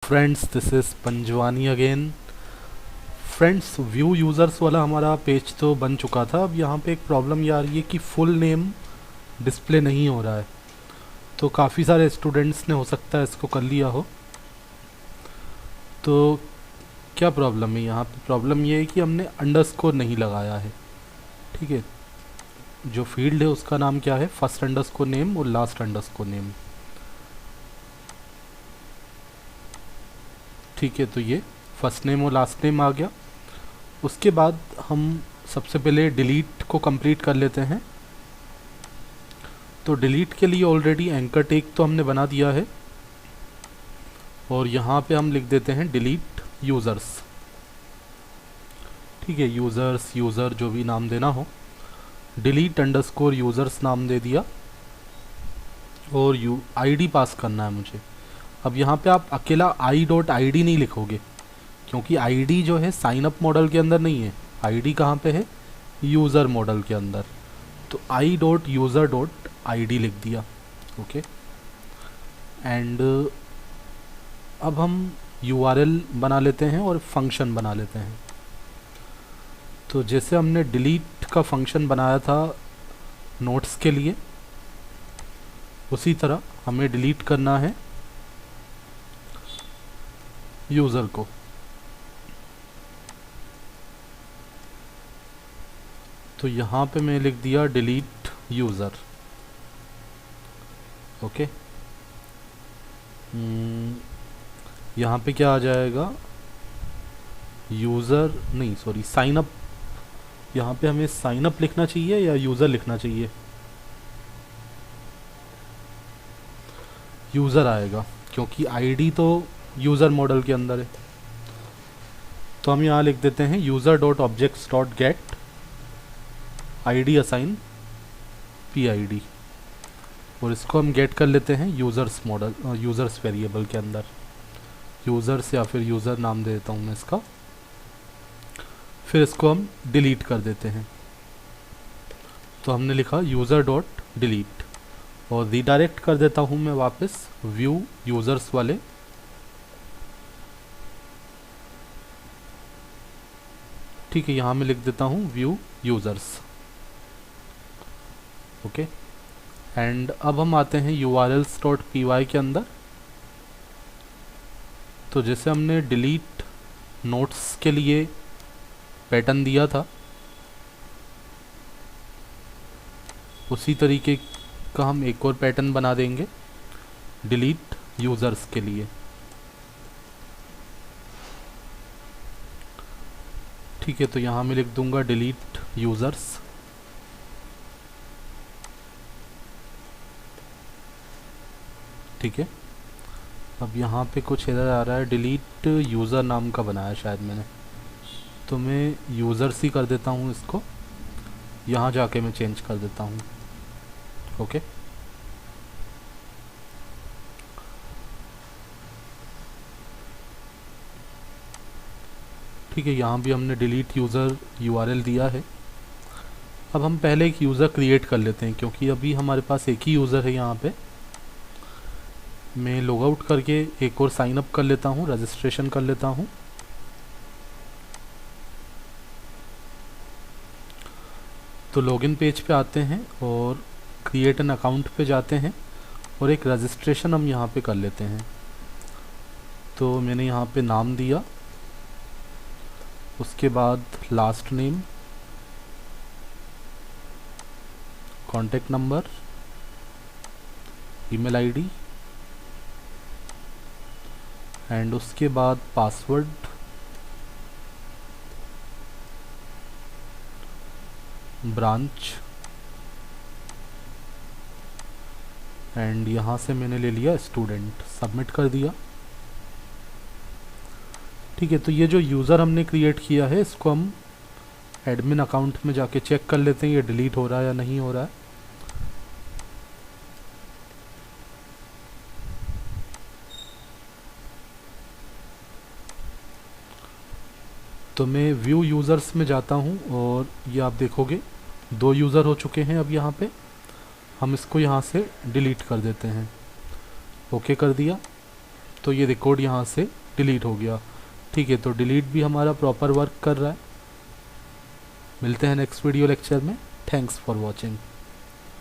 Friends, this is Panjwani again. Friends, view users वाला हमारा page तो बन चुका था। अब यहाँ पे एक प्रॉब्लम ये आ रही है कि फुल नेम डिस्प्ले नहीं हो रहा है। तो काफ़ी सारे स्टूडेंट्स ने हो सकता है इसको कर लिया हो। तो क्या प्रॉब्लम है यहाँ पे? प्रॉब्लम ये है कि हमने अंडरस्कोर नहीं लगाया है। ठीक है, जो फील्ड है उसका नाम क्या है? फर्स्ट अंडरस्कोर नेम और लास्ट अंडरस्कोर नेम। ठीक है, तो ये फर्स्ट नेम और लास्ट नेम आ गया। उसके बाद हम सबसे पहले डिलीट को कंप्लीट कर लेते हैं। तो डिलीट के लिए ऑलरेडी एंकर टेग तो हमने बना दिया है और यहाँ पे हम लिख देते हैं डिलीट यूज़र्स। ठीक है, यूज़र्स, यूज़र जो भी नाम देना हो, डिलीट अंडरस्कोर यूज़र्स नाम दे दिया और आईडी पास करना है मुझे। अब यहाँ पे आप अकेला i.id नहीं लिखोगे, क्योंकि आईडी जो है साइन अप मॉडल के अंदर नहीं है। आईडी कहाँ पे है? यूज़र मॉडल के अंदर। तो i.user.id लिख दिया। ओके, एंड अब हम यूआरएल बना लेते हैं और फंक्शन बना लेते हैं। तो जैसे हमने डिलीट का फंक्शन बनाया था नोट्स के लिए, उसी तरह हमें डिलीट करना है यूज़र को। तो यहाँ पे मैं लिख दिया डिलीट यूज़र। ओके, यहाँ पे क्या आ जाएगा? यूज़र नहीं, सॉरी, साइन अप। यहाँ पे हमें साइन अप लिखना चाहिए या यूज़र लिखना चाहिए? यूज़र आएगा, क्योंकि आईडी तो यूज़र मॉडल के अंदर है। तो हम यहाँ लिख देते हैं user dot objects dot gate ID assign PID, और इसको हम गेट कर लेते हैं यूज़र्स मॉडल, यूज़र्स वेरिएबल के अंदर। यूज़र्स या फिर यूज़र नाम दे देता हूँ मैं इसका। फिर इसको हम डिलीट कर देते हैं। तो हमने लिखा यूज़र डॉट डिलीट, और रीडायरेक्ट कर देता हूँ मैं वापस व्यू यूज़र्स वाले। ठीक है, यहाँ मैं लिख देता हूँ व्यू यूज़र्स। ओके, एंड अब हम आते हैं urls.py के अंदर। तो जैसे हमने डिलीट नोट्स के लिए पैटर्न दिया था, उसी तरीके का हम एक और पैटर्न बना देंगे डिलीट यूज़र्स के लिए। ठीक है, तो यहाँ मैं लिख दूंगा डिलीट यूज़र्स। ठीक है, अब यहाँ पे कुछ इधर आ रहा है, डिलीट यूज़र नाम का बनाया शायद मैंने, तो मैं यूज़र्स ही कर देता हूँ इसको। यहाँ जाके मैं चेंज कर देता हूँ। ओके, ठीक है, यहाँ भी हमने डिलीट यूज़र URL दिया है। अब हम पहले एक यूज़र क्रिएट कर लेते हैं, क्योंकि अभी हमारे पास एक ही यूज़र है यहाँ पे। मैं लॉग आउट करके एक और साइन अप कर लेता हूँ, रजिस्ट्रेशन कर लेता हूँ। तो लॉगिन पेज पे आते हैं और क्रिएट एन अकाउंट पे जाते हैं और एक रजिस्ट्रेशन हम यहाँ पे कर लेते हैं। तो मैंने यहाँ पे नाम दिया, उसके बाद last name, contact number, email ID, and उसके बाद पासवर्ड, ब्रांच, एंड यहाँ से मैंने ले लिया स्टूडेंट। सबमिट कर दिया। ठीक है, तो ये जो यूज़र हमने क्रिएट किया है, इसको हम एडमिन अकाउंट में जाके चेक कर लेते हैं ये डिलीट हो रहा है या नहीं हो रहा है। तो मैं व्यू यूज़र्स में जाता हूँ और ये आप देखोगे 2 यूज़र हो चुके हैं। अब यहाँ पे हम इसको यहाँ से डिलीट कर देते हैं। ओके कर दिया। तो ये रिकॉर्ड यहाँ से डिलीट हो गया। ठीक है, तो डिलीट भी हमारा प्रॉपर वर्क कर रहा है। मिलते हैं नेक्स्ट वीडियो लेक्चर में। Thanks for watching.